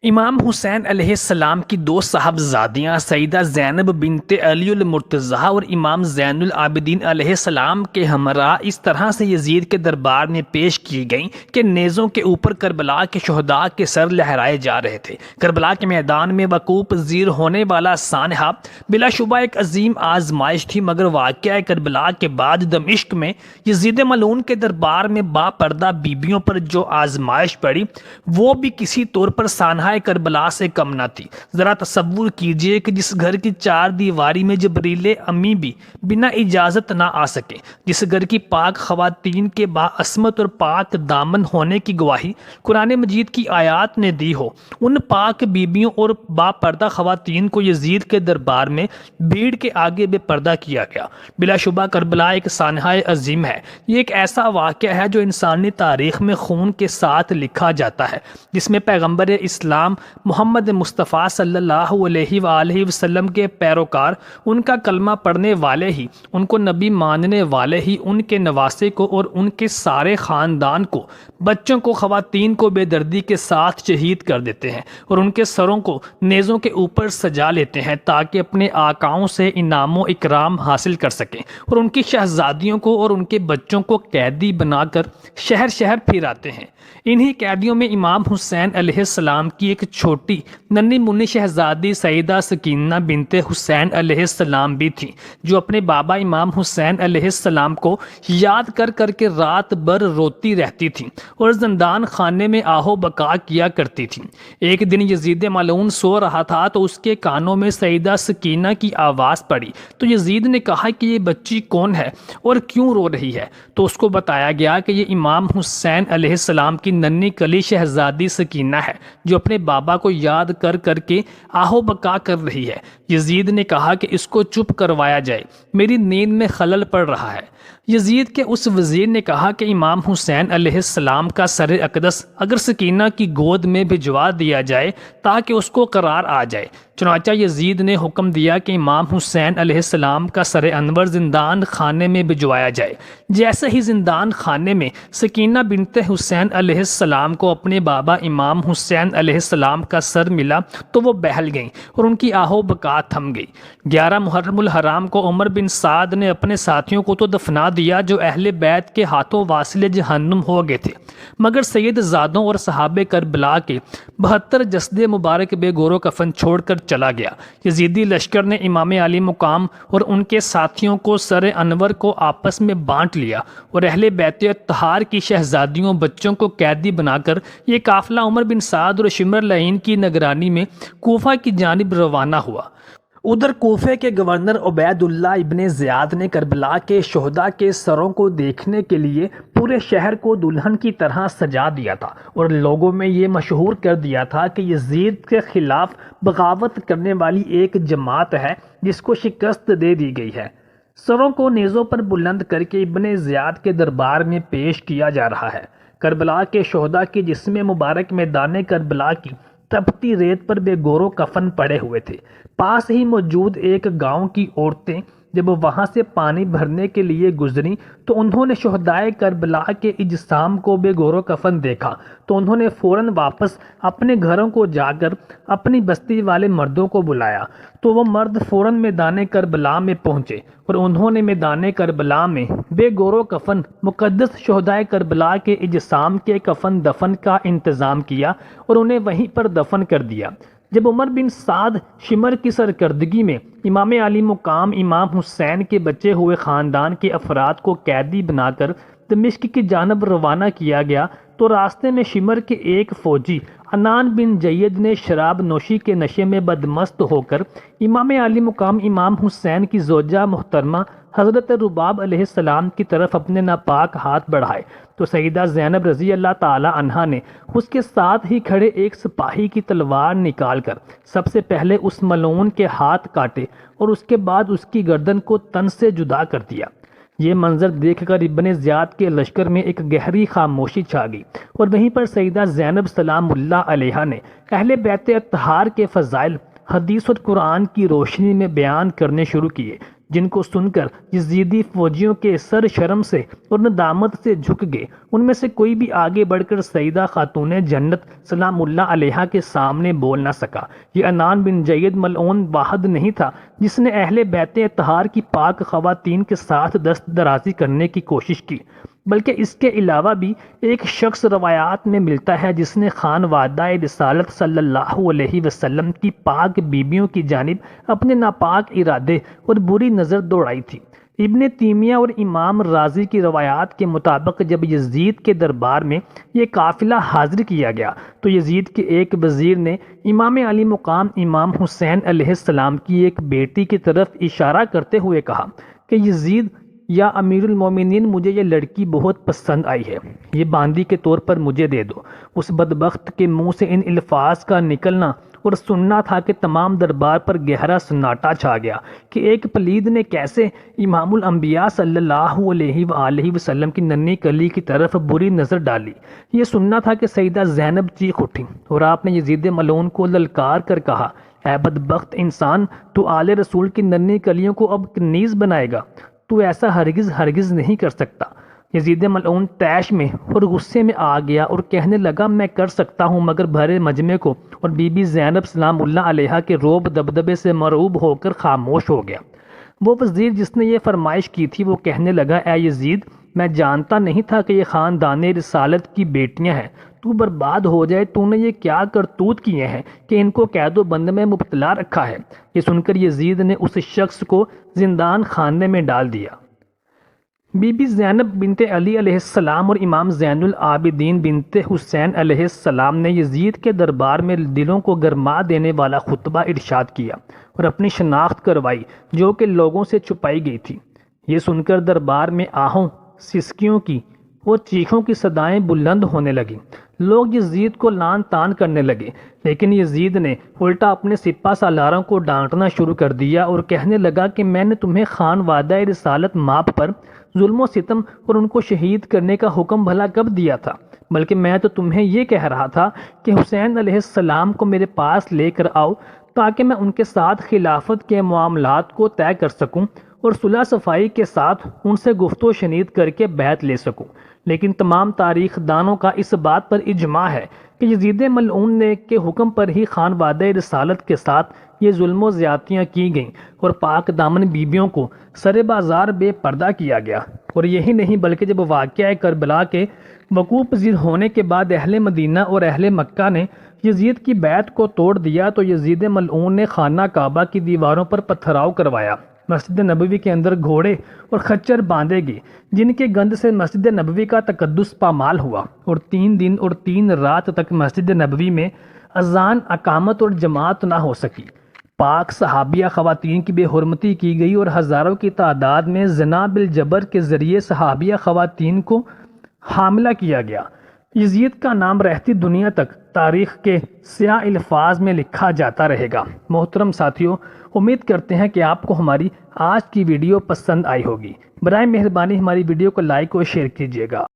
امام حسین علیہ السلام کی دو صاحبزادیاں سیدہ زینب بنت علی المرتضیٰ اور امام زین العابدین علیہ السلام کے ہمراہ اس طرح سے یزید کے دربار میں پیش کی گئیں کہ نیزوں کے اوپر کربلا کے شہداء کے سر لہرائے جا رہے تھے۔ کربلا کے میدان میں وقوع پذیر ہونے والا سانحہ بلا شبہ ایک عظیم آزمائش تھی، مگر واقعہ کربلا کے بعد دمشق میں یزید ملعون کے دربار میں با پردہ بیبیوں پر جو آزمائش پڑی وہ بھی کسی طور پر سانحہ کربلا سے کم نہ تھی۔ ذرا تصور کیجئے کہ جس گھر کی چار دیواری میں جبریل امی بھی بنا اجازت نہ آ سکے، جس گھر کی پاک خواتین کے باعصمت اور پاک دامن ہونے کی گواہی قرآن مجید کی آیات نے دی ہو، ان پاک بیبیوں اور با پردہ خواتین کو یزید کے دربار میں بھیڑ کے آگے بے پردہ کیا گیا۔ بلا شبہ کربلا ایک سانحہ عظیم ہے۔ یہ ایک ایسا واقعہ ہے جو انسانی تاریخ میں خون کے ساتھ لکھا جاتا ہے، جس میں پیغمبر اسلام محمد مصطفیٰ صلی اللہ علیہ وآلہ وسلم کے پیروکار، ان کا کلمہ پڑھنے والے ہی، ان کو نبی ماننے والے ہی، ان کے نواسے کو اور ان کے سارے خاندان کو، بچوں کو، خواتین کو بے دردی کے ساتھ شہید کر دیتے ہیں اور ان کے سروں کو نیزوں کے اوپر سجا لیتے ہیں تاکہ اپنے آقاؤں سے انعام و اکرام حاصل کر سکیں، اور ان کی شہزادیوں کو اور ان کے بچوں کو قیدی بنا کر شہر شہر پھراتے ہیں۔ انہی قیدیوں میں امام حسین علیہ السلام کی ایک چھوٹی ننھی منی شہزادی سیدہ سکینہ بنت حسین علیہ السلام بھی تھی، جو اپنے بابا امام حسین علیہ السلام کو یاد کر کر کے رات بھر روتی رہتی تھی اور زندان خانے میں آہو بکا کیا کرتی تھی۔ ایک دن یزید ملعون سو رہا تھا تو اس کے کانوں میں سیدہ سکینہ کی آواز پڑی، تو یزید نے کہا کہ یہ بچی کون ہے اور کیوں رو رہی ہے؟ تو اس کو بتایا گیا کہ یہ امام حسین علیہ السلام کی ننھی کلی شہزادی سکینہ ہے، جو اپنے بابا کو یاد کر کر کے آہو بکا کر رہی ہے۔ یزید نے کہا کہ اس کو چپ کروایا جائے، میری نیند میں خلل پڑ رہا ہے۔ یزید کے اس وزیر نے کہا کہ امام حسین علیہ السلام کا سر اقدس اگر سکینہ کی گود میں بھجوا دیا جائے تاکہ اس کو قرار آ جائے۔ چنانچہ یزید نے حکم دیا کہ امام حسین علیہ السلام کا سر انور زندان خانے میں بھجوایا جائے۔ جیسے ہی زندان خانے میں سکینہ بنت حسین علیہ السلام کو اپنے بابا امام حسین علیہ السلام کا سر ملا تو وہ بہل گئیں اور ان کی آہو بکا تھم گئی۔ 11 محرم الحرام کو عمر بن سعد نے اپنے ساتھیوں کو تو دفنا دیا جو اہل بیت کے ہاتھوں واصل جہنم ہو گئے تھے، مگر سید زادوں اور صحابہ کربلا کے 72 جسد مبارک بے گور و کفن چھوڑ کر چلا گیا۔ یزیدی لشکر نے امام علی مقام اور ان کے ساتھیوں کو سر انور کو آپس میں بانٹ لیا اور اہل بیت اطہار کی شہزادیوں بچوں کو قیدی بنا کر یہ قافلہ عمر بن سعد اور شمر لعین کی نگرانی میں کوفہ کی جانب روانہ ہوا۔ ادھر کوفے کے گورنر عبید اللہ ابن زیاد نے کربلا کے شہداء کے سروں کو دیکھنے کے لیے پورے شہر کو دلہن کی طرح سجا دیا تھا اور لوگوں میں یہ مشہور کر دیا تھا کہ یزید کے خلاف بغاوت کرنے والی ایک جماعت ہے جس کو شکست دے دی گئی ہے۔ سروں کو نیزوں پر بلند کر کے ابن زیاد کے دربار میں پیش کیا جا رہا ہے۔ کربلا کے شہداء کے جسم مبارک میدان کربلا کی تپتی ریت پر بے گور و کفن پڑے ہوئے تھے۔ پاس ہی موجود ایک گاؤں کی عورتیں جب وہاں سے پانی بھرنے کے لیے گزریں تو انہوں نے شہدائے کربلا کے اجسام کو بے گور و کفن دیکھا تو انہوں نے فوراً واپس اپنے گھروں کو جا کر اپنی بستی والے مردوں کو بلایا، تو وہ مرد فوراً میدان کربلا میں پہنچے اور انہوں نے میدان کربلا میں بے گور و کفن مقدس شہدائے کربلا کے اجسام کے کفن دفن کا انتظام کیا اور انہیں وہیں پر دفن کر دیا۔ جب عمر بن سعد شمر کی سرکردگی میں امام علی مقام امام حسین کے بچے ہوئے خاندان کے افراد کو قیدی بنا کر دمشق کی جانب روانہ کیا گیا تو راستے میں شمر کے ایک فوجی عنان بن جید نے شراب نوشی کے نشے میں بدمست ہو کر امام علی مقام امام حسین کی زوجہ محترمہ حضرت رباب علیہ السلام کی طرف اپنے ناپاک ہاتھ بڑھائے تو سیدہ زینب رضی اللہ تعالی عنہا نے اس کے ساتھ ہی کھڑے ایک سپاہی کی تلوار نکال کر سب سے پہلے اس ملعون کے ہاتھ کاٹے اور اس کے بعد اس کی گردن کو تن سے جدا کر دیا۔ یہ منظر دیکھ کر ابن زیاد کے لشکر میں ایک گہری خاموشی چھا گئی اور وہیں پر سیدہ زینب سلام اللہ علیہا نے اہل بیت اطہار کے فضائل حدیث اور قرآن کی روشنی میں بیان کرنے شروع کیے۔ جن کو سن کر یزیدی فوجیوں کے سر شرم سے اور ندامت سے جھک گئے۔ ان میں سے کوئی بھی آگے بڑھ کر سیدہ خاتون جنت سلام اللہ علیہا کے سامنے بول نہ سکا۔ یہ عنان بن جید ملعون واحد نہیں تھا جس نے اہل بیت اطہار کی پاک خواتین کے ساتھ دست درازی کرنے کی کوشش کی، بلکہ اس کے علاوہ بھی ایک شخص روایات میں ملتا ہے جس نے خانوادہ رسالت صلی اللہ علیہ وسلم کی پاک بیبیوں کی جانب اپنے ناپاک ارادے اور بری نظر دوڑائی تھی۔ ابن تیمیہ اور امام رازی کی روایات کے مطابق جب یزید کے دربار میں یہ قافلہ حاضر کیا گیا تو یزید کے ایک وزیر نے امام علی مقام امام حسین علیہ السلام کی ایک بیٹی کی طرف اشارہ کرتے ہوئے کہا کہ یزید یا امیر المومنین، مجھے یہ لڑکی بہت پسند آئی ہے، یہ باندی کے طور پر مجھے دے دو۔ اس بدبخت کے منہ سے ان الفاظ کا نکلنا اور سننا تھا کہ تمام دربار پر گہرا سناٹا چھا گیا کہ ایک پلید نے کیسے امام الانبیاء صلی اللہ علیہ وآلہ وسلم کی ننھی کلی کی طرف بری نظر ڈالی۔ یہ سننا تھا کہ سیدہ زینب چیخ اٹھی اور آپ نے یزید ملعون کو للکار کر کہا، اے بدبخت انسان، تو آل رسول کی ننھی کلیوں کو اب کنیز بنائے گا؟ تو ایسا ہرگز نہیں کر سکتا۔ یزید ملعون طیش میں اور غصے میں آ گیا اور کہنے لگا، میں کر سکتا ہوں، مگر بھرے مجمع کو اور بی بی زینب سلام اللہ علیہا کے روب دبدبے سے مرعوب ہو کر خاموش ہو گیا۔ وہ وزیر جس نے یہ فرمائش کی تھی وہ کہنے لگا، اے یزید، میں جانتا نہیں تھا کہ یہ خاندان رسالت کی بیٹیاں ہیں، تو برباد ہو جائے، تو نے یہ کیا کرتوت کیے ہیں کہ ان کو قید و بند میں مبتلا رکھا ہے؟ یہ سن کر یزید نے اس شخص کو زندان خانے میں ڈال دیا۔ بی بی زینب بنت علی علیہ السلام اور امام زین العابدین بنت حسین علیہ السلام نے یزید کے دربار میں دلوں کو گرما دینے والا خطبہ ارشاد کیا اور اپنی شناخت کروائی جو کہ لوگوں سے چھپائی گئی تھی۔ یہ سن کر دربار میں آہوں، سسکیوں کی اور چیخوں کی صدائیں بلند ہونے لگیں۔ لوگ یزید کو لعن طعن کرنے لگے، لیکن یزید نے الٹا اپنے سپہ سالاروں کو ڈانٹنا شروع کر دیا اور کہنے لگا کہ میں نے تمہیں خانوادہ رسالت ماپ پر ظلم و ستم اور ان کو شہید کرنے کا حکم بھلا کب دیا تھا؟ بلکہ میں تو تمہیں یہ کہہ رہا تھا کہ حسین علیہ السلام کو میرے پاس لے کر آؤ تاکہ میں ان کے ساتھ خلافت کے معاملات کو طے کر سکوں اور صلح صفائی کے ساتھ ان سے گفت و شنید کر کے بیعت لے سکوں۔ لیکن تمام تاریخ دانوں کا اس بات پر اجماع ہے کہ یزید ملعون نے کے حکم پر ہی خانوادہ رسالت کے ساتھ یہ ظلم و زیادتیاں کی گئیں اور پاک دامن بیبیوں کو سر بازار بے پردہ کیا گیا۔ اور یہی نہیں بلکہ جب واقعہ کربلا کے وقوع پذیر ہونے کے بعد اہل مدینہ اور اہل مکہ نے یزید کی بیعت کو توڑ دیا تو یزید ملعون نے خانہ کعبہ کی دیواروں پر پتھراؤ کروایا، مسجد نبوی کے اندر گھوڑے اور خچر باندھے گئے جن کے گند سے مسجد نبوی کا تقدس پامال ہوا، اور 3 دن اور 3 رات تک مسجد نبوی میں اذان، اقامت اور جماعت نہ ہو سکی۔ پاک صحابیہ خواتین کی بے حرمتی کی گئی اور ہزاروں کی تعداد میں زنا بالجبر کے ذریعے صحابیہ خواتین کو حاملہ کیا گیا۔ یزید کا نام رہتی دنیا تک تاریخ کے سیاہ الفاظ میں لکھا جاتا رہے گا۔ محترم ساتھیوں، امید کرتے ہیں کہ آپ کو ہماری آج کی ویڈیو پسند آئی ہوگی۔ برائے مہربانی ہماری ویڈیو کو لائک اور شیئر کیجیے گا۔